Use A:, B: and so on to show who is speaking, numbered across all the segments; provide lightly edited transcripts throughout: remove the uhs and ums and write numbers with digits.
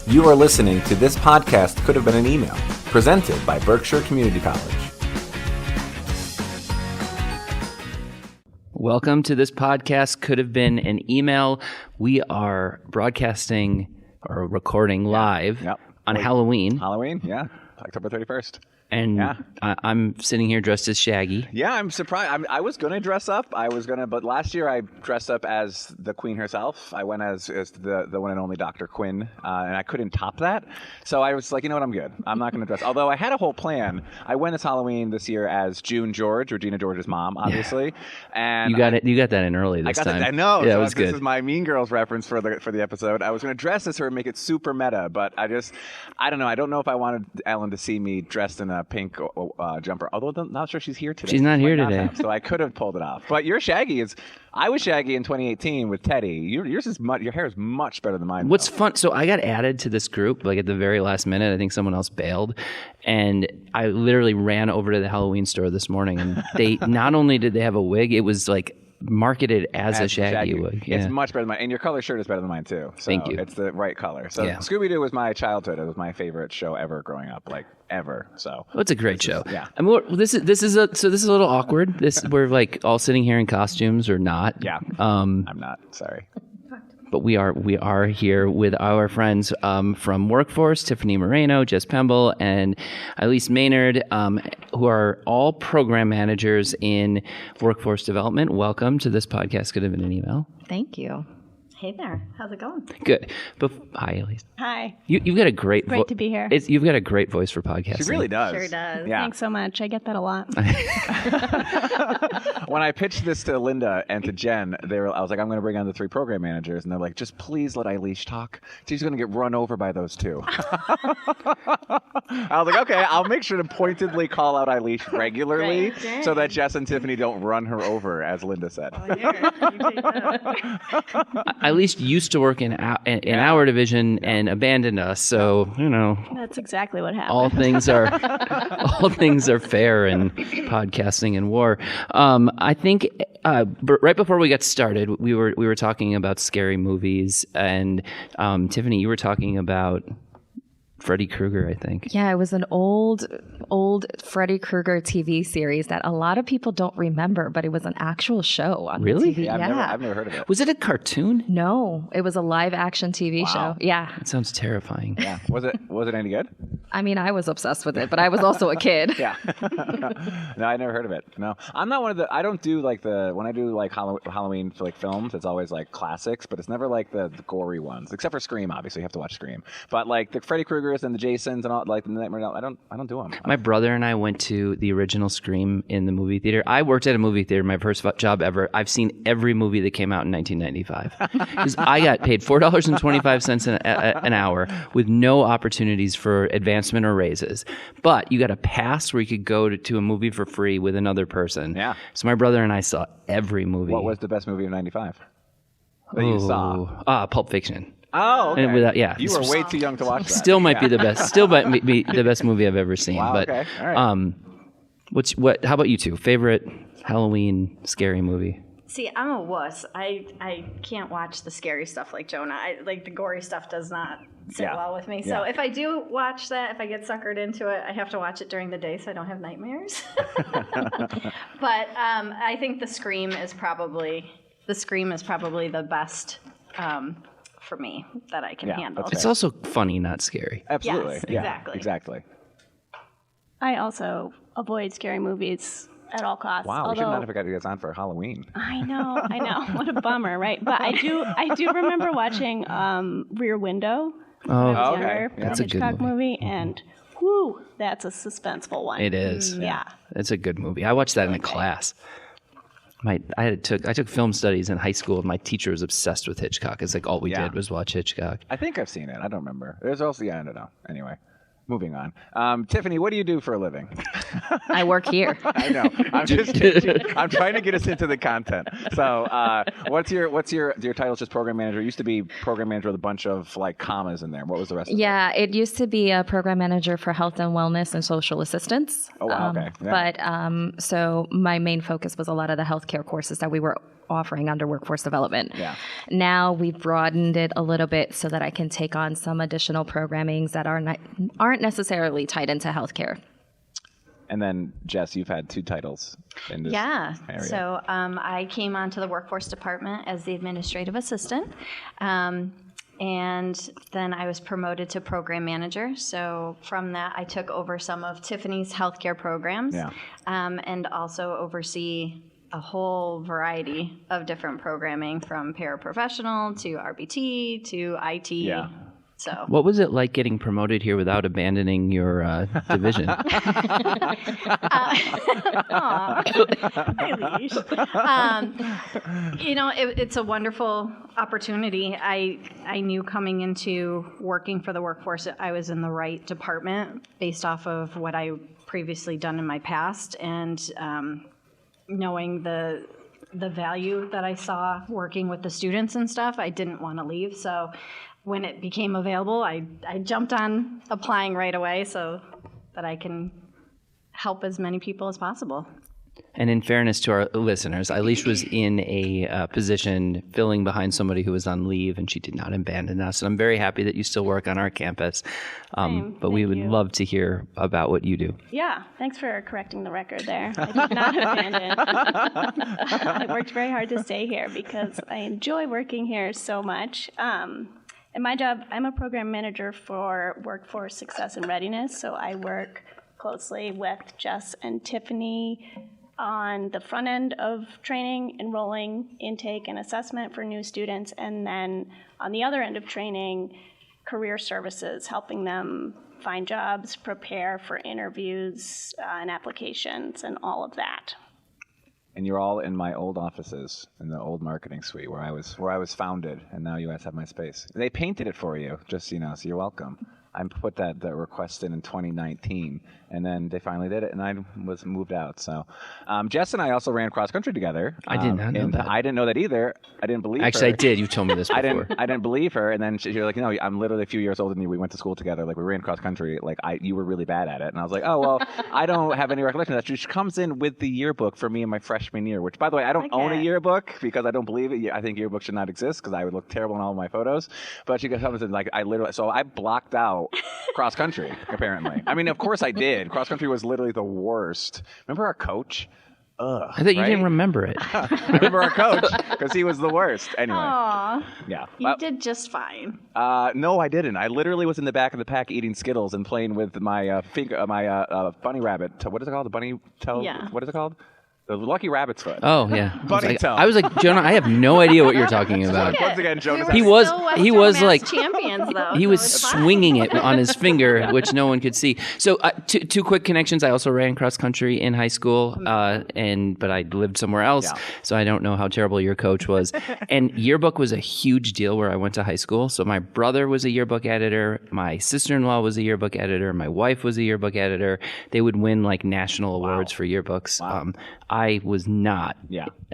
A: You are listening to This Podcast Could Have Been an Email, presented by Berkshire Community College.
B: Welcome to This Podcast Could Have Been an Email. We are broadcasting or recording live on Halloween.
C: Yeah. October 31st.
B: And I'm sitting here dressed as Shaggy.
C: Yeah, I'm surprised. I was going to dress up. But last year I dressed up as the Queen herself. I went as the one and only Dr. Quinn, and I couldn't top that. So I was like, you know what, I'm good. I'm not going to dress. Although I had a whole plan. I went as Halloween this year as June George, Regina George's mom, obviously. And
B: you got that in early this time.
C: I know.
B: Yeah,
C: so
B: it was good.
C: This is my Mean Girls reference for the episode. I was going to dress as her and make it super meta, but I don't know. I don't know if I wanted Ellen to see me dressed in a pink jumper, although I'm not sure she's here today.
B: She's not here today.
C: So I could have pulled it off. But your Shaggy I was Shaggy in 2018 with Teddy. Your hair is much better than mine.
B: What's fun, so I got added to this group like at the very last minute. I think someone else bailed. And I literally ran over to the Halloween store this morning, and they not only did they have a wig, it was like marketed as a Shaggy wig. Yeah.
C: It's much better than mine. And your color shirt is better than mine, too. So
B: Thank you.
C: It's the right color. So Scooby-Doo was my childhood. It was my favorite show ever growing up, like ever. So
B: it's a great show.
C: Yeah.
B: I mean, this is a little awkward. We're like all sitting here in costumes or not.
C: Yeah. I'm not. Sorry.
B: But we are here with our friends from Workforce, Tiffany Moreno, Jess, Pemble, and Eilis, Maynard, who are all program managers in workforce development. Welcome to This Podcast Could Have Been an Email.
D: Thank you. Hey there. How's it going?
B: Good. Hi, Eilis.
E: Hi.
B: You've got a great
E: Great to be here.
B: You've got a great voice for podcasting.
C: She really does.
D: Sure does.
C: Yeah.
E: Thanks so much. I get that a lot.
C: When I pitched this to Linda and to Jen, I was like, I'm going to bring on the 3 program managers. And they're like, just please let Eilis talk. She's going to get run over by those 2. I was like, okay, I'll make sure to pointedly call out Eilis regularly so that Jess and Tiffany don't run her over, as Linda said.
B: Eilis used to work in our division and abandoned us. So,
E: That's exactly what happened.
B: all things are fair in podcasting and war. I think right before we got started, we were talking about scary movies, and Tiffany, you were talking about Freddy Krueger, I think.
D: Yeah, it was an old Freddy Krueger TV series that a lot of people don't remember, but it was an actual show on
B: Really?
D: TV.
C: Yeah, I've never heard of it.
B: Was it a cartoon?
D: No, it was a live action TV show. Yeah.
B: That sounds terrifying.
C: Yeah. Was it any good?
D: I mean, I was obsessed with it, but I was also a kid.
C: Yeah. No, I never heard of it. No, I'm not one of I don't do when I do like Halloween for like films, it's always like classics, but it's never like the gory ones, except for Scream. Obviously, you have to watch Scream. But like the Freddy Kruegers and the Jasons and all, like the Nightmare, I don't do them.
B: My brother and I went to the original Scream in the movie theater. I worked at a movie theater, my first job ever. I've seen every movie that came out in 1995. Because I got paid $4.25 an hour with no opportunities for advancement or raises. But you got a pass where you could go to a movie for free with another person.
C: Yeah.
B: So my brother and I saw every movie.
C: What was the best movie of '95 that you saw?
B: Pulp Fiction.
C: Oh, okay.
B: And
C: You were way too young to watch that.
B: Still might be the best. Still might be the best movie I've ever seen.
C: Wow,
B: but
C: okay. All right.
B: how about you two? Favorite Halloween scary movie?
F: See, I'm a wuss. I can't watch the scary stuff like Jonah. The gory stuff does not sit well with me. So if I do watch that, if I get suckered into it, I have to watch it during the day so I don't have nightmares. But I think the Scream is probably the best for me that I can handle.
B: It's also funny, not scary.
C: Absolutely.
F: Yes,
C: yeah,
F: exactly.
C: Exactly.
E: I also avoid scary movies at all costs.
C: Wow, we should not have got you guys on for Halloween.
E: I know. What a bummer, right? But I do remember watching Rear Window when I was younger.
C: Yeah.
B: That's a good
E: Hitchcock
B: movie.
E: and whoo, that's a suspenseful one.
B: It is.
E: Yeah.
B: It's a good movie. I watched that in a class. I took film studies in high school, and my teacher was obsessed with Hitchcock. It's like all we did was watch Hitchcock.
C: I think I've seen it. I don't remember. There's also I don't know. Anyway. Moving on. Tiffany, what do you do for a living?
D: I work here.
C: I know. I'm just kidding. I'm trying to get us into the content. So, what's your title? Just program manager. It used to be program manager with a bunch of like commas in there. What was the rest of it?
D: Yeah, it used to be a program manager for health and wellness and social assistance.
C: Oh, wow. Okay. Yeah.
D: But so my main focus was a lot of the healthcare courses that we were offering under workforce development.
C: Yeah.
D: Now we've broadened it a little bit so that I can take on some additional programmings that aren't necessarily tied into healthcare.
C: And then, Jess, you've had 2 titles in this area.
F: So I came onto the workforce department as the administrative assistant. And then I was promoted to program manager. So from that, I took over some of Tiffany's healthcare programs, and also oversee a whole variety of different programming, from paraprofessional to RBT to IT.
C: Yeah.
F: So
B: What was it like getting promoted here without abandoning your division?
F: Eilis. It's a wonderful opportunity. I knew coming into working for the workforce, I was in the right department based off of what I previously done in my past, and knowing the value that I saw working with the students and stuff, I didn't want to leave. So when it became available, I jumped on applying right away so that I can help as many people as possible.
B: And in fairness to our listeners, Eilis was in a position filling behind somebody who was on leave, and she did not abandon us. And I'm very happy that you still work on our campus. But we would love to hear about what you do.
E: Yeah, thanks for correcting the record there. I did not abandon. I worked very hard to stay here because I enjoy working here so much. In my job, I'm a program manager for Workforce Success and Readiness, so I work closely with Jess and Tiffany on the front end of training, enrolling, intake, and assessment for new students, and then on the other end of training, career services, helping them find jobs, prepare for interviews and applications, and all of that.
C: And you're all in my old offices in the old marketing suite where I was founded, and now you guys have my space. They painted it for you, just so you know, so you're welcome. I put that request in 2019, and then they finally did it, and I was moved out. So, Jess and I also ran cross country together.
B: I did not know that.
C: I didn't know that either. I didn't believe her.
B: Actually, I did. You told me this before.
C: I didn't believe her, and then you're like, no, I'm literally a few years older than you. We went to school together. Like, we ran cross country. Like, you were really bad at it, and I was like, oh well, I don't have any recollection of that. She comes in with the yearbook for me in my freshman year, which, by the way, I don't own a yearbook because I don't believe it. I think yearbooks should not exist because I would look terrible in all of my photos. But she comes in like, I blocked out cross country. Apparently. I mean, of course I did. Cross country was literally the worst. Remember our coach? Ugh,
B: I thought you didn't remember it.
C: I remember our coach because he was the worst. Anyway.
F: Aww.
C: Yeah.
F: You did just fine.
C: No, I didn't. I literally was in the back of the pack eating Skittles and playing with my bunny rabbit. What is it called? The bunny toe?
F: Yeah.
C: What is it called? The lucky rabbit's foot.
B: Oh yeah,
C: Bunny toe.
B: I was like, Jonah, I have no idea what you're talking about.
C: Once again, Jonah.
B: He was like
F: champions though.
B: He was swinging it on his finger, which no one could see. So two quick connections. I also ran cross country in high school, but I lived somewhere else, so I don't know how terrible your coach was. And yearbook was a huge deal where I went to high school. So my brother was a yearbook editor, my sister-in-law was a yearbook editor, my wife was a yearbook editor. They would win like national awards for yearbooks. Wow. I was not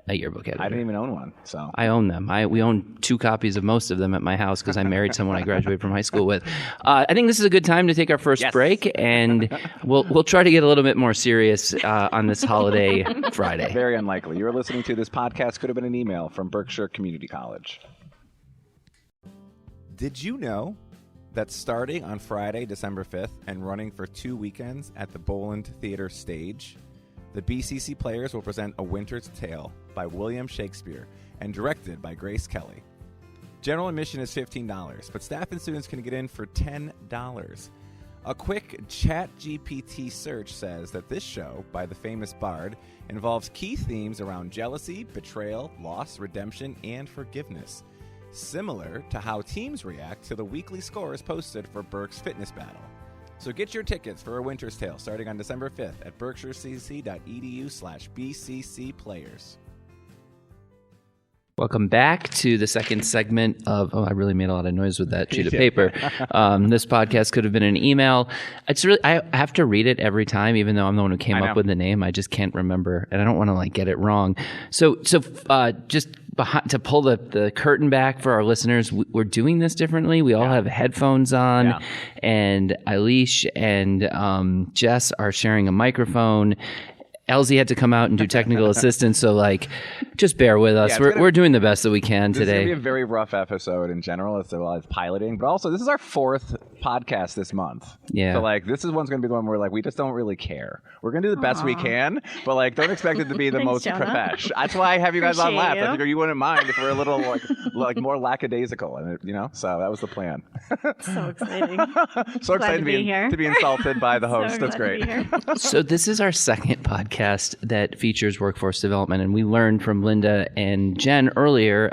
B: a yearbook editor.
C: I didn't even own one. So
B: I own them. We own 2 copies of most of them at my house because I married someone I graduated from high school with. I think this is a good time to take our first break, and we'll try to get a little bit more serious on this holiday Friday.
C: Very unlikely. You're listening to this podcast could have been an email from Berkshire Community College. Did you know that starting on Friday, December 5th, and running for 2 weekends at the Boland Theater Stage, the BCC Players will present A Winter's Tale by William Shakespeare and directed by Grace Kelly. General admission is $15, but staff and students can get in for $10. A quick ChatGPT search says that this show by the famous bard involves key themes around jealousy, betrayal, loss, redemption, and forgiveness, similar to how teams react to the weekly scores posted for Berk's Fitness Battle. So get your tickets for A Winter's Tale starting on December 5th at berkshircc.edu/BCCplayers.
B: Welcome back to the second segment of, I really made a lot of noise with that sheet of paper. This podcast could have been an email. It's really, I have to read it every time, even though I'm the one who came up with the name. I just can't remember, and I don't want to get it wrong. So just to pull the curtain back for our listeners, we're doing this differently. We all have headphones on, and Eilis and Jess are sharing a microphone. Elsie had to come out and do technical assistance, so like, just bear with us. We're doing the best that we can today.
C: This is going to be a very rough episode in general as well as piloting, but also this is our 4th podcast this month.
B: Yeah.
C: So like, this one's going to be the one where like we just don't really care. We're going to do the best we can, but like, don't expect it to be the most profesh. That's why I have you guys on last. I figure you wouldn't mind if we're a little like more lackadaisical, and so that was the plan.
F: So exciting.
C: So excited to be insulted by the host. That's great.
B: So this is our second podcast that features workforce development, and we learned from Linda and Jen earlier,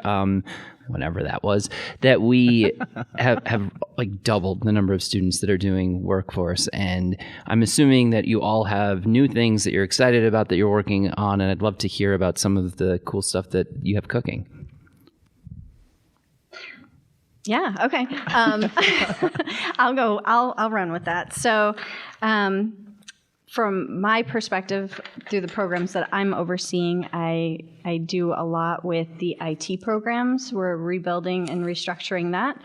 B: whenever that was, that we have like doubled the number of students that are doing workforce. And I'm assuming that you all have new things that you're excited about that you're working on, and I'd love to hear about some of the cool stuff that you have cooking.
F: Yeah. Okay. I'll run with that. So, from my perspective, through the programs that I'm overseeing, I do a lot with the IT programs. We're rebuilding and restructuring that.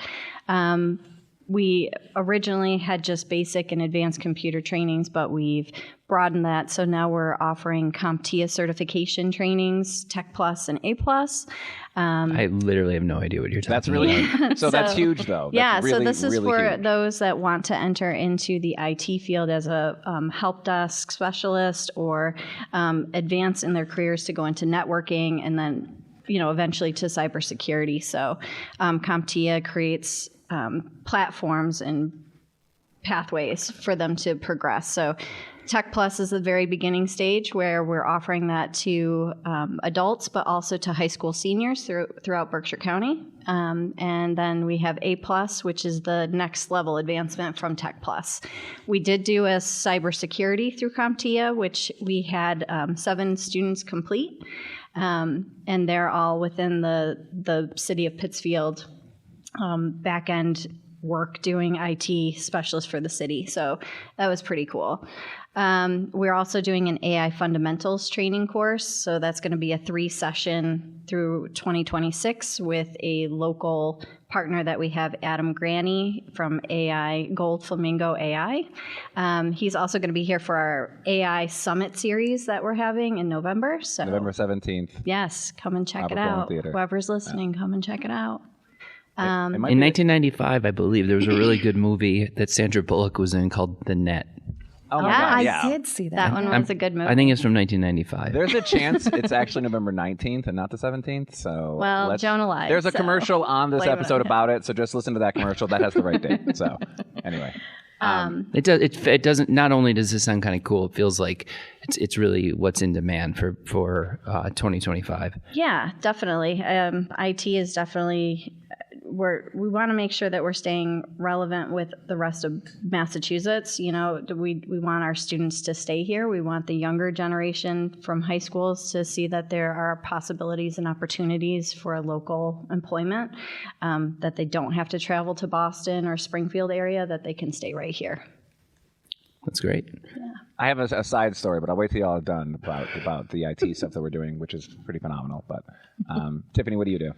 F: We originally had just basic and advanced computer trainings, but we've broadened that. So now we're offering CompTIA certification trainings, Tech Plus and A Plus.
B: I literally have no idea what you're talking about.
C: So that's huge, though. That's
F: so this is
C: really
F: for
C: huge.
F: those that want to enter into the IT field as a help desk specialist or advance in their careers to go into networking and then, eventually to cybersecurity. So CompTIA creates platforms and pathways for them to progress. So Tech Plus is the very beginning stage where we're offering that to adults, but also to high school seniors throughout Berkshire County. And then we have A Plus, which is the next level advancement from Tech Plus. We did do a cybersecurity through CompTIA, which we had 7 students complete, and they're all within the city of Pittsfield back-end work doing IT specialist for the city. So that was pretty cool. We're also doing an AI fundamentals training course. So that's going to be a 3-session through 2026 with a local partner that we have, Adam Granny from AI Gold Flamingo AI. He's also going to be here for our AI Summit series that we're having in November. So
C: November 17th.
F: Yes, come and check it out. Whoever's listening, come and check it out.
B: In 1995, I believe, there was a really good movie that Sandra Bullock was in called The Net.
C: Oh my God,
D: I did see that.
F: That one was a good movie.
B: I think it's from 1995.
C: There's a chance it's actually November 19th and not the 17th. So
F: Jonah lied.
C: There's a commercial on this episode about it, so just listen to that commercial. That has the right date. So anyway.
B: It doesn't. Not only does this sound kind of cool, it feels like it's really what's in demand for 2025.
F: Yeah, definitely. IT is definitely. We want to make sure that we're staying relevant with the rest of Massachusetts. We want our students to stay here. We want the younger generation from high schools to see that there are possibilities and opportunities for local employment, that they don't have to travel to Boston or Springfield area, that they can stay right here.
B: That's great.
F: Yeah.
C: I have a side story, but I'll wait till y'all are done about the IT stuff that we're doing, which is pretty phenomenal. But Tiffany, what do you do?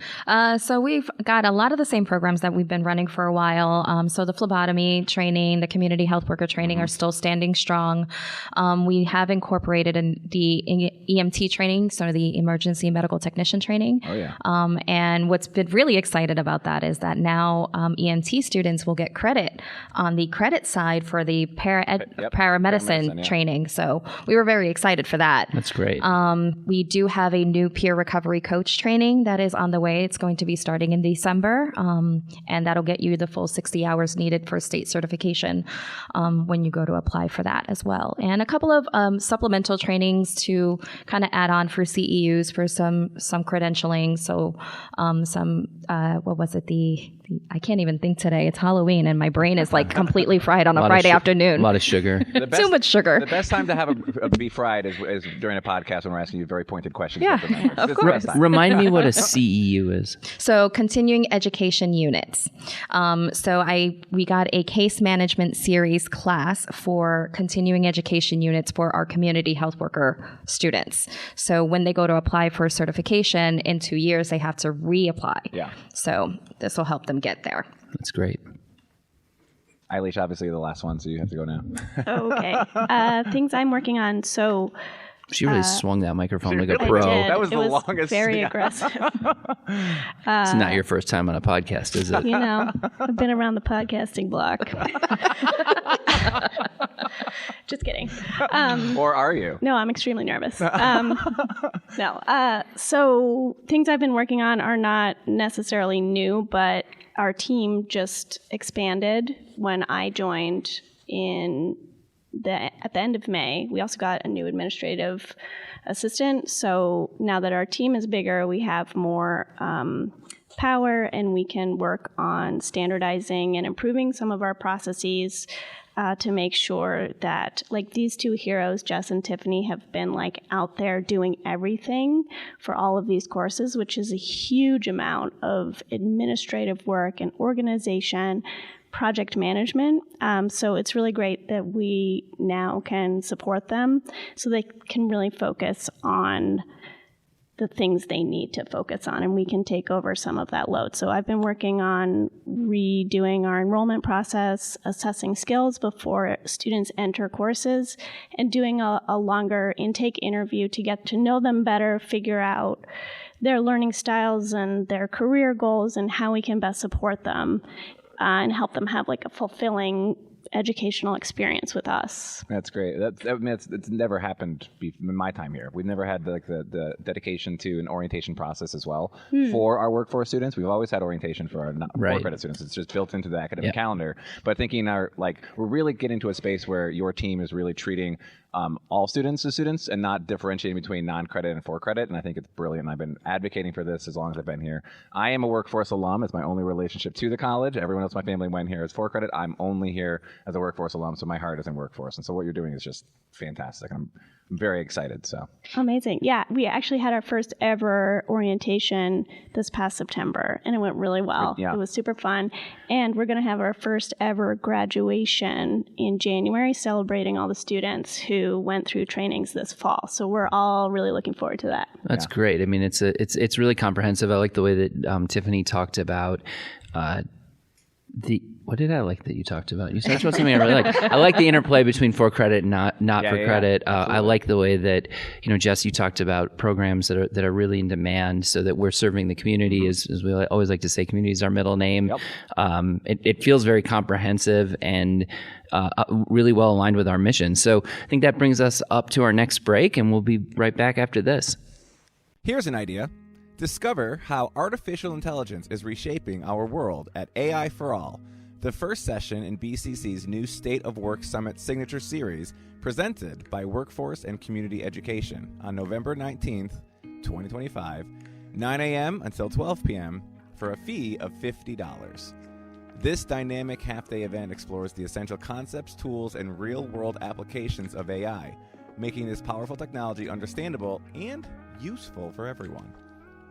D: So we've got a lot of the same programs that we've been running for a while. So the phlebotomy training, the community health worker training are still standing strong. We have incorporated the EMT training, so the emergency medical technician training.
C: Oh, yeah.
D: And what's been really excited about that is that now EMT students will get credit on the credit side for the paramedicine training. So we were very excited for that.
B: That's great.
D: We do have a new peer recovery coach training that is on the way. It's going to be starting in December, and that'll get you the full 60 hours needed for state certification when you go to apply for that as well. And a couple of supplemental trainings to kind of add on for CEUs for some credentialing. So what was it? I can't even think today. It's Halloween and my brain is like completely fried on a Friday afternoon.
B: A lot of sugar.
D: Too much sugar.
C: The best time to have a be fried is during a podcast when we're asking you very pointed questions.
D: Yeah, of course.
B: Remind me what a CEU is.
D: So continuing education units. We got a case management series class for continuing education units for our community health worker students. So when they go to apply for certification in 2 years, they have to reapply.
C: Yeah.
D: So this will help them get there.
B: That's great.
C: Eilis, obviously the last one, so you have to go now.
E: Okay. Things I'm working on. So
B: She really swung that microphone like a
C: really
B: pro.
E: did.
C: That was
E: It
C: the longest.
E: very
C: yeah.
E: aggressive.
B: It's not your first time on a podcast, is it?
E: You know, I've been around the podcasting block. Just kidding.
C: Or are you?
E: No, I'm extremely nervous. So things I've been working on are not necessarily new, but our team just expanded when I joined at the end of May. We also got a new administrative assistant. So now that our team is bigger, we have more power, and we can work on standardizing and improving some of our processes to make sure that, like, these two heroes, Jess and Tiffany, have been like out there doing everything for all of these courses, which is a huge amount of administrative work and organization, project management. So it's really great that we now can support them so they can really focus on the things they need to focus on, and we can take over some of that load. So I've been working on redoing our enrollment process, assessing skills before students enter courses, and doing a longer intake interview to get to know them better, figure out their learning styles and their career goals and how we can best support them and help them have like a fulfilling educational experience with us.
C: That's great. It's never happened in my time here. We've never had the dedication to an orientation process as well for our workforce students. We've always had orientation for our for-credit students. It's just built into the academic calendar. But thinking we're really getting to a space where your team is really treating all students as students and not differentiating between non-credit and for-credit, and I think it's brilliant. I've been advocating for this as long as I've been here. I am a workforce alum. It's my only relationship to the college. Everyone else in my family went here as for-credit. I'm only here as a workforce alum, so my heart is in workforce. And so what you're doing is just fantastic. I'm very excited. So
E: amazing. Yeah, we actually had our first ever orientation this past September, and it went really well.
C: Yeah.
E: It was super fun. And we're going to have our first ever graduation in January, celebrating all the students who went through trainings this fall. So we're all really looking forward to that.
B: That's great. I mean, it's really comprehensive. I like the way that Tiffany talked about what did I like that you talked about? You talked about something I really like. I like the interplay between for credit and not for credit. I like the way that, Jess, you talked about programs that are really in demand so that we're serving the community. As we always like to say, community is our middle name. Yep. It feels very comprehensive and really well aligned with our mission. So I think that brings us up to our next break, and we'll be right back after this.
A: Here's an idea. Discover how artificial intelligence is reshaping our world at AI for All, the first session in BCC's new State of Work Summit Signature Series, presented by Workforce and Community Education on November 19th, 2025, 9 a.m. until 12 p.m. for a fee of $50. This dynamic half-day event explores the essential concepts, tools, and real-world applications of AI, making this powerful technology understandable and useful for everyone.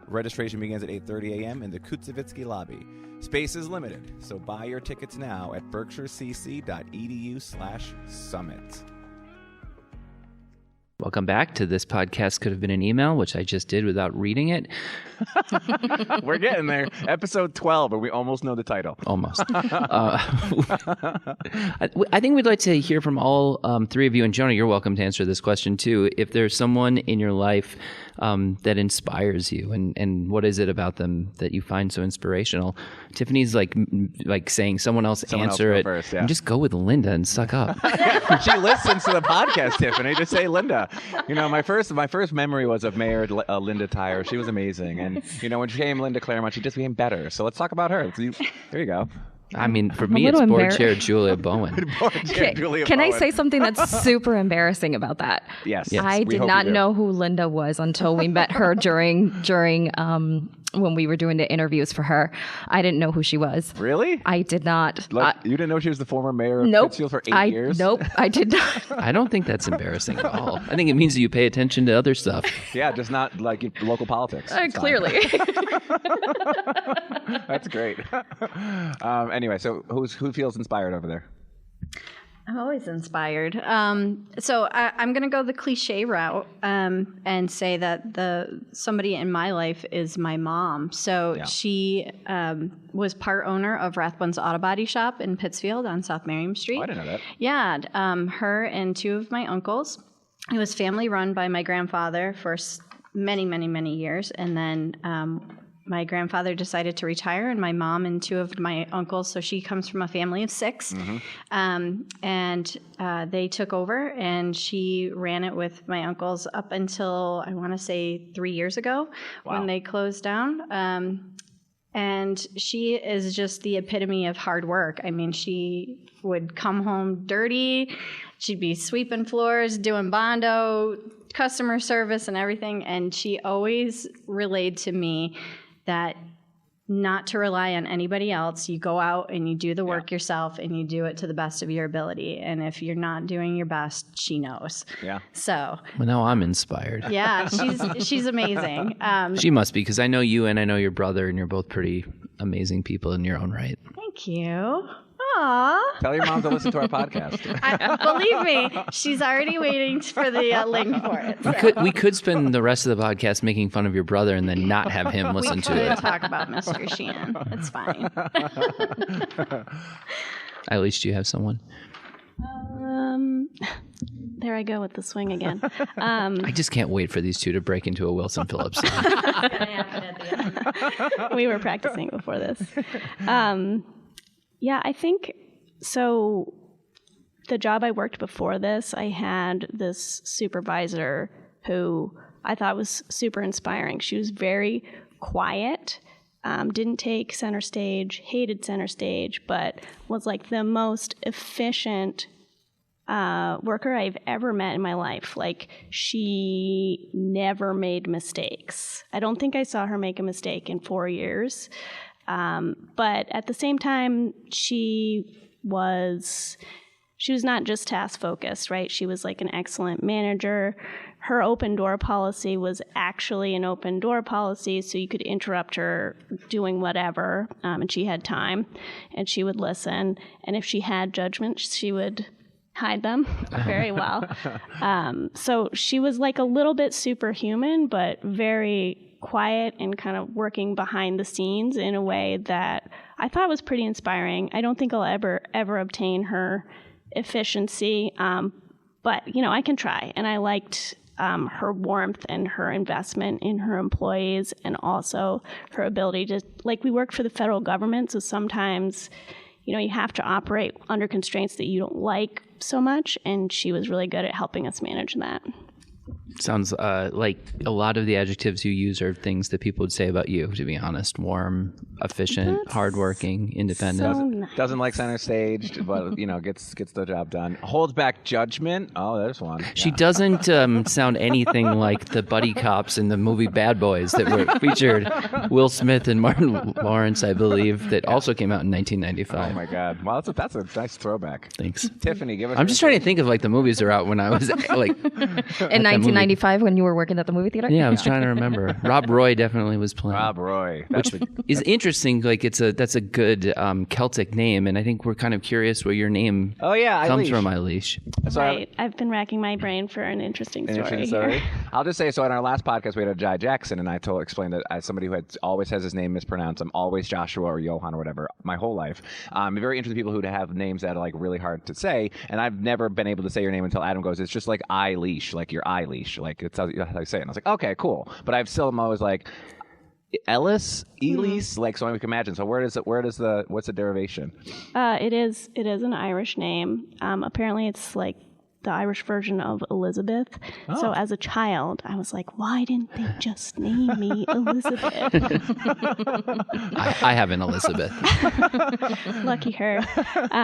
A: Registration begins at 8:30 a.m. in the Kutsevitsky lobby. Space is limited, so buy your tickets now at berkshirecc.edu/summit.
B: Welcome back to This Podcast Could Have Been an Email, which I just did without reading it.
C: We're getting there. Episode 12, but we almost know the title.
B: Almost. I think we'd like to hear from all three of you. And Jonah, you're welcome to answer this question too. If there's someone in your life that inspires you, and what is it about them that you find so inspirational? Tiffany's like saying someone else answer it.
C: First, yeah.
B: And just go with Linda and suck up.
C: She listens to the podcast, Tiffany. Just say Linda. My first memory was of Mayor Linda Tyre. She was amazing. And, when she came Linda Claremont, she just became better. So let's talk about her. There you go.
B: I mean, for me, it's board chair Julia Bowen.
D: Can I say something that's super embarrassing about that?
C: Yes.
D: I did not know who Linda was until we met her during when we were doing the interviews for her. I didn't know who she was.
C: Really?
D: I did not.
C: You didn't know she was the former mayor of Pittsfield for 8 years?
D: Nope, I did not.
B: I don't think that's embarrassing at all. I think it means that you pay attention to other stuff.
C: Yeah, just not like local politics.
D: Clearly.
C: That's great. Anyway, so who feels inspired over there?
F: I'm always inspired. So I'm going to go the cliche route and say that somebody in my life is my mom. So she was part owner of Rathbone's Auto Body Shop in Pittsfield on South Merriam Street.
C: Oh, I didn't know that.
F: Yeah, her and two of my uncles. it was family run by my grandfather for many, many, many years. And then my grandfather decided to retire, and my mom and two of my uncles, so she comes from a family of 6, and they took over, and she ran it with my uncles up until, I want to say, 3 years ago when they closed down. And she is just the epitome of hard work. I mean, she would come home dirty. She'd be sweeping floors, doing Bondo, customer service and everything. And she always relayed to me that not to rely on anybody else. You go out and you do the work yourself, and you do it to the best of your ability. And if you're not doing your best, she knows. Yeah. So.
B: Well, now I'm inspired.
F: Yeah, she's amazing.
B: She must be, because I know you and I know your brother, and you're both pretty amazing people in your own right.
F: Thank you. Aww.
C: Tell your mom to listen to our podcast.
F: Believe me, she's already waiting for the link for it. So.
B: We could spend the rest of the podcast making fun of your brother and then not have him listen to it.
F: We could talk about Mr. Sheehan. It's fine.
B: Eilis, do you have someone?
E: There I go with the swing again.
B: I just can't wait for these two to break into a Wilson Phillips song.
F: It's gonna happen at the end.
E: We were practicing before this. Yeah, I think so. The job I worked before this, I had this supervisor who I thought was super inspiring. She was very quiet, didn't take center stage, hated center stage, but was like the most efficient worker I've ever met in my life. Like, she never made mistakes. I don't think I saw her make a mistake in 4 years. But at the same time, she was not just task focused, right? She was like an excellent manager. Her open door policy was actually an open door policy, so you could interrupt her doing whatever, and she had time, and she would listen. And if she had judgment, she would hide them very well. So she was like a little bit superhuman, but very quiet and kind of working behind the scenes in a way that I thought was pretty inspiring. I don't think I'll ever obtain her efficiency, but I can try. And I liked her warmth and her investment in her employees, and also her ability to, we worked for the federal government, so sometimes you have to operate under constraints that you don't like so much, and she was really good at helping us manage that.
B: Sounds like a lot of the adjectives you use are things that people would say about you, to be honest. Warm, efficient, hardworking, independent.
C: Doesn't like center stage, but gets the job done. Holds back judgment. Oh, there's one. Yeah.
B: She doesn't sound anything like the buddy cops in the movie Bad Boys that were featured. Will Smith and Martin Lawrence, I believe, that also came out in 1995.
C: Oh my God! Well, that's a nice throwback.
B: Thanks,
C: Tiffany. Give us.
B: I'm just trying to think of the movies that are out when I was
D: in 1995 when you were working at the movie theater.
B: Yeah, I was trying to remember. Rob Roy definitely was playing.
C: Rob Roy,
B: which is interesting. That's a good Celtic name, and I think we're kind of curious where your name comes from, Eilis.
E: Right. I've been racking my brain for an interesting story.
C: I'll just say, so in our last podcast, we had a Jai Jackson, and I explained that as somebody who always has his name mispronounced, I'm always Joshua or Johan or whatever my whole life. I'm very interested in people who have names that are really hard to say, and I've never been able to say your name until Adam goes, it's just like Eilis, like your Eilis, it's how you say it. And I was like, okay, cool. But I'm always like, Eilis, so we can imagine. So what's the derivation?
E: It is an Irish name. Apparently it's like the Irish version of Elizabeth. Oh. So as a child, I was like, why didn't they just name me Elizabeth?
B: I have an Elizabeth.
E: Lucky her.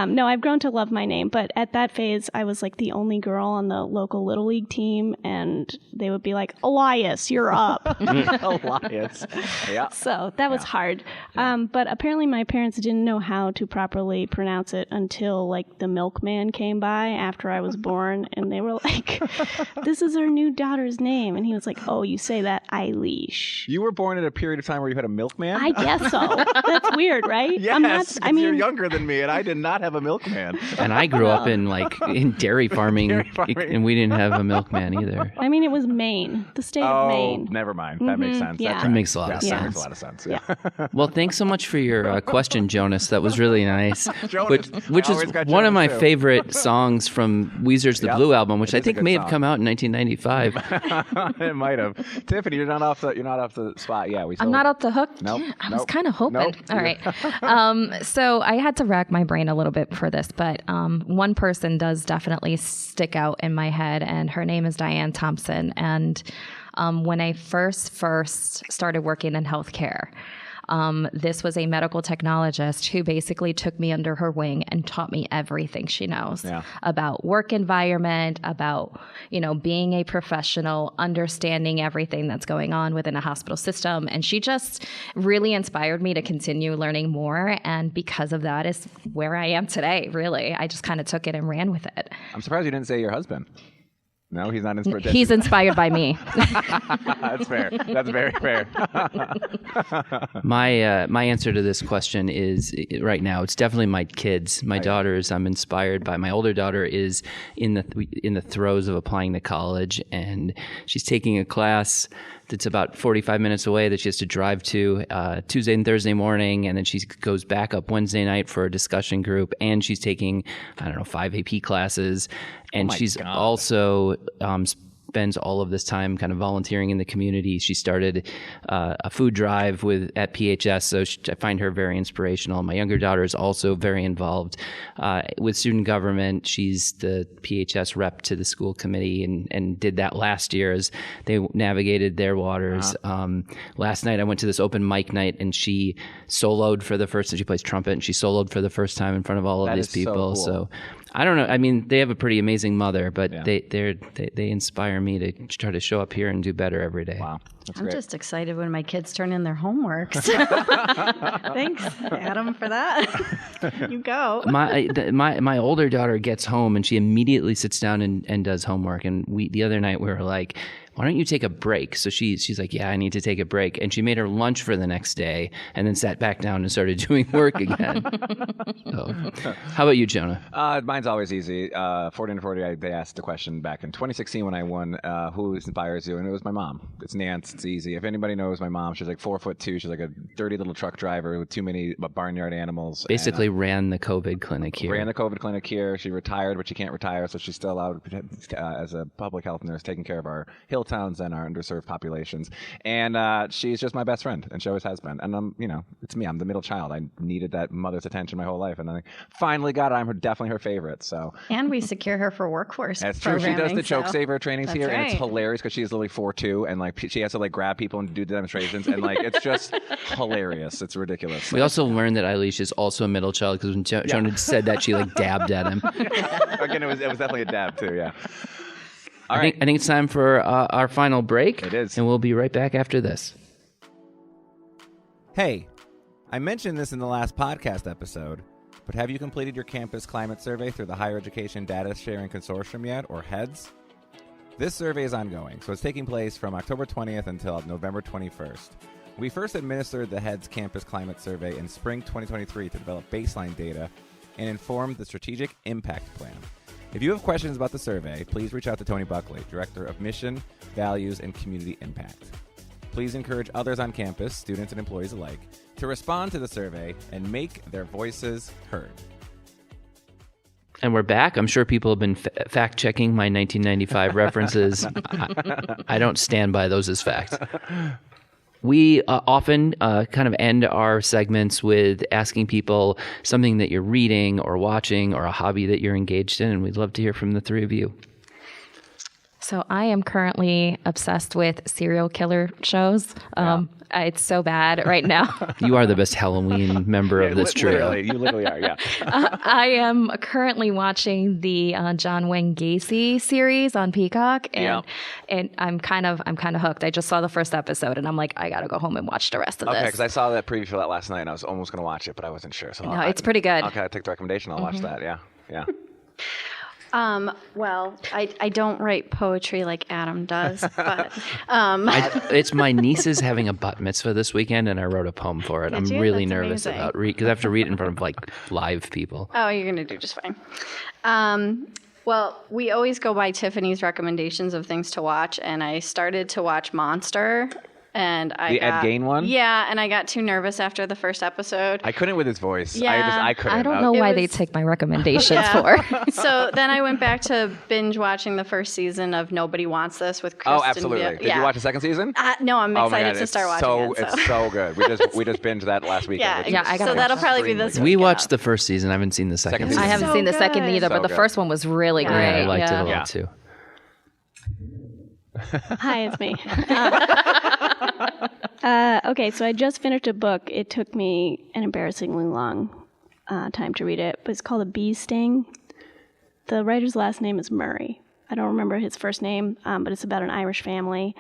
E: No, I've grown to love my name, but at that phase, I was like the only girl on the local Little League team, and they would be like, Elias, you're up.
C: Elias. Yeah.
E: So that was hard. But apparently my parents didn't know how to properly pronounce it until the milkman came by after I was born. And they were like, this is our new daughter's name. And he was like, oh, you say that, Eilis.
C: You were born at a period of time where you had a milkman?
E: I guess so. That's weird, right?
C: Yes, you're younger than me, and I did not have a milkman.
B: And I grew up in dairy farming, and we didn't have a milkman either.
E: I mean, it was Maine, the state of Maine.
C: Never mind. That makes sense.
B: Yeah. That makes a lot of sense.
C: That makes a lot of sense, yeah.
B: Well, thanks so much for your question, Jonas. That was really nice.
C: Jonas,
B: which is one of my favorite songs from Weezer's the Blue album, which I think may
C: song.
B: have come out in 1995.
C: It might have. Tiffany, you're not off the spot. Yeah,
D: I'm not off the hook.
C: Nope.
D: Yeah, I was kind of hoping.
C: Nope.
D: All right. So I had to rack my brain a little bit for this, but one person does definitely stick out in my head, and her name is Diane Thompson. And when I first started working in healthcare, this was a medical technologist who basically took me under her wing and taught me everything she knows about work environment, about, being a professional, understanding everything that's going on within a hospital system. And she just really inspired me to continue learning more. And because of that is where I am today, really. I just kind of took it and ran with it.
C: I'm surprised you didn't say your husband. No, he's not inspired.
D: He's inspired by me.
C: That's fair. That's very fair.
B: My answer to this question is right now it's definitely my kids. My daughters I'm inspired by. My older daughter is in the throes of applying to college, and she's taking a class that's about 45 minutes away that she has to drive to Tuesday and Thursday morning, and then she goes back up Wednesday night for a discussion group, and she's taking 5 AP classes, and she's also spends all of this time kind of volunteering in the community. She started a food drive at PHS, so I find her very inspirational. My younger daughter is also very involved with student government. She's the PHS rep to the school committee and did that last year as they navigated their waters. Last night I went to this open mic night, and she soloed for the first time. She plays trumpet, and she soloed for the first time in front of all of these people. So I don't know. I mean, they have a pretty amazing mother, but they inspire me to try to show up here and do better every day.
C: Wow. That's
F: I'm
C: great.
F: just excited when my kids turn in their homeworks. Thanks, Adam, for that. You go.
B: My older daughter gets home, and she immediately sits down and does homework. And the other night we were like, why don't you take a break? So she's like, yeah, I need to take a break. And she made her lunch for the next day and then sat back down and started doing work again. So, how about you, Jonah?
C: Mine's always easy. 40 under 40, they asked the question back in 2016 when I won, who inspires you? And it was my mom. It's Nance. It's easy. If anybody knows my mom, she's like 4'2". She's like a dirty little truck driver with too many barnyard animals.
B: Basically ran the COVID clinic here.
C: Ran the COVID clinic here. She retired, but she can't retire, so she's still out as a public health nurse taking care of our hill towns and our underserved populations. And she's just my best friend, and she always has been. And it's me. I'm the middle child. I needed that mother's attention my whole life, and I finally got it. I'm definitely her favorite. So.
F: And we secure her for workforce.
C: That's true. She does the choke saver trainings here,
F: right.
C: and it's hilarious because she's literally 4'2", and like she has to like grab people and do demonstrations, and like it's just hilarious. It's ridiculous.
B: We also learned that Eilis is also a middle child because when Jonah said that, she like dabbed at him.
C: Again, it was definitely a dab too. Yeah.
B: I think it's time for our final break.
C: It is.
B: And we'll be right back after this.
A: Hey, I mentioned this in the last podcast episode, but have you completed your campus climate survey through the Higher Education Data Sharing Consortium yet, or HEDS? This survey is ongoing, so it's taking place from October 20th until November 21st. We first administered the HEDS Campus Climate Survey in spring 2023 to develop baseline data and inform the Strategic Impact Plan. If you have questions about the survey, please reach out to Tony Buckley, Director of Mission, Values, and Community Impact. Please encourage others on campus, students and employees alike, to respond to the survey and make their voices heard.
B: And we're back. I'm sure people have been fact-checking my 1995 references. I don't stand by those as facts. We often kind of end our segments with asking people something that you're reading or watching or a hobby that you're engaged in, and we'd love to hear from the three of you.
D: So I am currently obsessed with serial killer shows. It's so bad right now.
B: You are the best Halloween member of this trio.
C: You literally are, yeah.
D: I am currently watching the John Wayne Gacy series on Peacock, and I'm kind of hooked. I just saw the first episode, and I'm like, I gotta go home and watch the rest of this.
C: Okay, because I saw that preview for that last night, and I was almost going to watch it, but I wasn't sure. So
D: no, it's pretty good.
C: Okay, I'll take the recommendation. I'll watch that. Yeah.
F: Well, I don't write poetry like Adam does, but
B: it's my niece's having a bat mitzvah this weekend, and I wrote a poem for it. I'm really nervous about because I have to read it in front of like live people.
F: Oh, you're gonna do just fine. Well, we always go by Tiffany's recommendations of things to watch, and I started to watch Monster And
C: The Ed Gein one?
F: Yeah, and I got too nervous after the first episode.
C: I couldn't with his voice.
F: Yeah.
C: I couldn't.
D: I don't know why they take my recommendations for.
F: So then I went back to binge watching the first season of Nobody Wants This with Kristen.
C: Oh, absolutely. Did you watch the second season?
F: No, I'm excited to start watching it.
C: It's so good. We just binged that last weekend.
D: I got
F: so that'll probably be this week.
B: We watched the first season. I haven't seen the second season.
D: I haven't seen the second either, but the first one was really great.
B: I liked it a lot too.
E: Hi, it's me. Okay, so I just finished a book. It took me an embarrassingly long time to read it, but it's called A Bee Sting. The writer's last name is Murray. I don't remember his first name, but it's about an Irish family,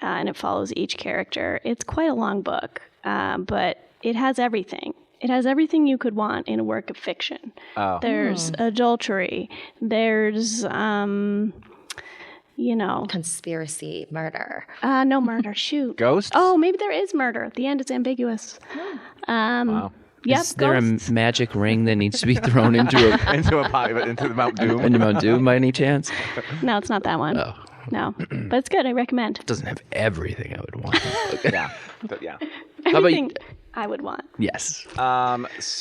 E: and it follows each character. It's quite a long book, but it has everything. It has everything you could want in a work of fiction. Oh. There's adultery. There's...
D: conspiracy, murder.
E: No murder. Shoot.
C: Ghosts?
E: Oh, maybe there is murder. At the end, it's ambiguous.
C: Wow.
E: Yep,
B: is there a magic ring that needs to be thrown into
C: the Mount Doom?
B: Into Mount Doom by any chance?
E: No, it's not that one. Oh. No, but it's good. I recommend.
B: It doesn't have everything I would want.
C: Yeah.
E: Everything I would want.
B: Yes.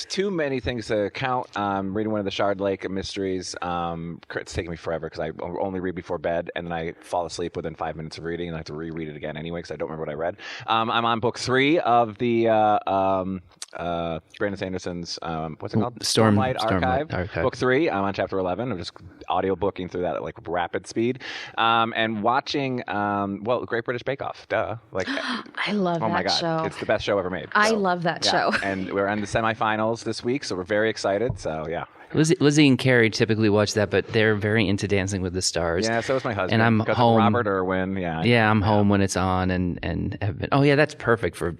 C: Too many things to count. Reading one of the Shard Lake mysteries. It's taking me forever because I only read before bed, and then I fall asleep within 5 minutes of reading, and I have to reread it again anyway because I don't remember what I read. I'm on book 3 of the Brandon Sanderson's what's it called? Stormlight Archive. Book 3. I'm on chapter 11. I'm just audiobooking through that at like rapid speed, and watching Great British Bake Off. Duh.
D: I love that
C: my God.
D: show.
C: It's the best show ever made.
D: I love that show.
C: And we're in the semifinals this week, so we're very excited. So yeah.
B: Lizzie and Carrie typically watch that, but they're very into Dancing with the Stars.
C: Yeah, so is my husband.
B: And I'm home.
C: Robert Irwin, yeah.
B: Yeah, I'm home when it's on, and have been. Oh yeah, that's perfect for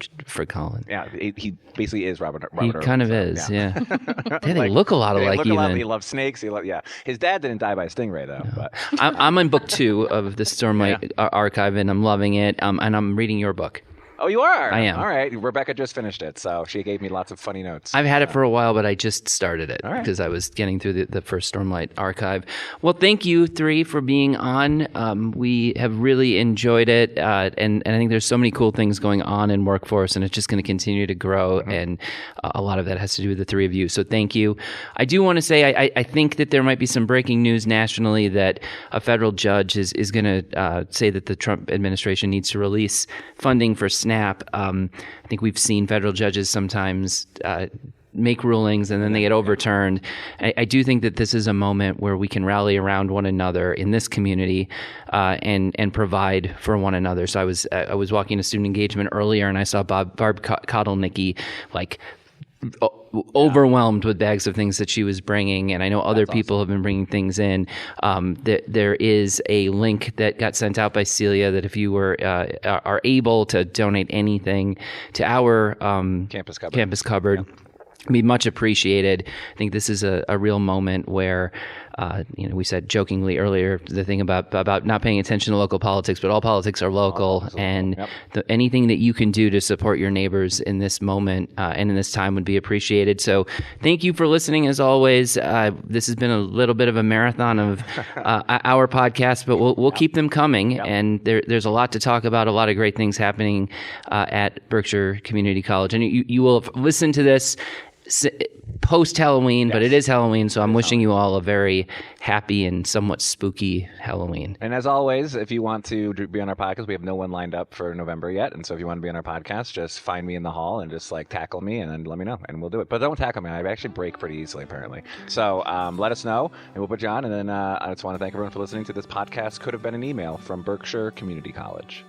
B: Colin.
C: Yeah, he basically is Robert Irwin.
B: He kind of is, yeah. They look a lot alike.
C: He loves snakes. His dad didn't die by a stingray though. No. But
B: I'm in book 2 of the Stormlight Archive, and I'm loving it. And I'm reading your book.
C: Oh, you are?
B: I am.
C: All right. Rebecca just finished it, so she gave me lots of funny notes.
B: I've had it for a while, but I just started it because I was getting through the first Stormlight Archive. Well, thank you 3 for being on. We have really enjoyed it, and I think there's so many cool things going on in Workforce, and it's just going to continue to grow, and a lot of that has to do with the 3 of you. So thank you. I do want to say I think that there might be some breaking news nationally that a federal judge is going to say that the Trump administration needs to release funding for SNAP. I think we've seen federal judges sometimes make rulings and then they get overturned. I do think that this is a moment where we can rally around one another in this community and provide for one another. So I was walking to student engagement earlier and I saw Barb Kotelnicki overwhelmed with bags of things that she was bringing, and I know other people have been bringing things in. There is a link that got sent out by Celia that if you are able to donate anything to our campus cupboard, be much appreciated. I think this is a real moment where we said jokingly earlier the thing about not paying attention to local politics, but all politics are local, and anything that you can do to support your neighbors in this moment and in this time would be appreciated. So thank you for listening as always. This has been a little bit of a marathon of our podcast, but we'll keep them coming, and there's a lot to talk about, a lot of great things happening at Berkshire Community College, and you will listen to this post-Halloween, but it is Halloween, so I'm wishing you all a very happy and somewhat spooky Halloween.
C: And as always, if you want to be on our podcast, we have no one lined up for November yet, and so if you want to be on our podcast, just find me in the hall and just tackle me and then let me know, and we'll do it. But don't tackle me. I actually break pretty easily, apparently. So let us know, and we'll put you on, and then I just want to thank everyone for listening to this podcast. Could have been an email from Berkshire Community College.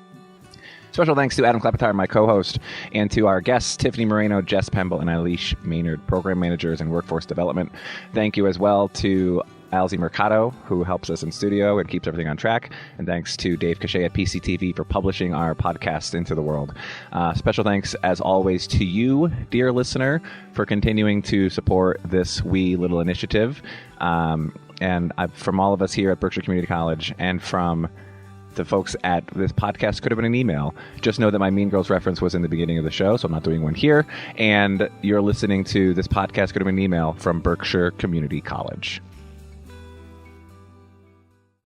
C: Special thanks to Adam Klepetar, my co-host, and to our guests, Tiffany Moreno, Jess Pemble, and Eilis Maynard, program managers in workforce development. Thank you as well to Alzi Mercado, who helps us in studio and keeps everything on track. And thanks to Dave Cachet at PCTV for publishing our podcast into the world. Special thanks, as always, to you, dear listener, for continuing to support this wee little initiative. And from all of us here at Berkshire Community College and from the folks at this podcast, could have been an email. Just know that my Mean Girls reference was in the beginning of the show, so I'm not doing one here. And you're listening to this podcast, could have been an email from Berkshire Community College.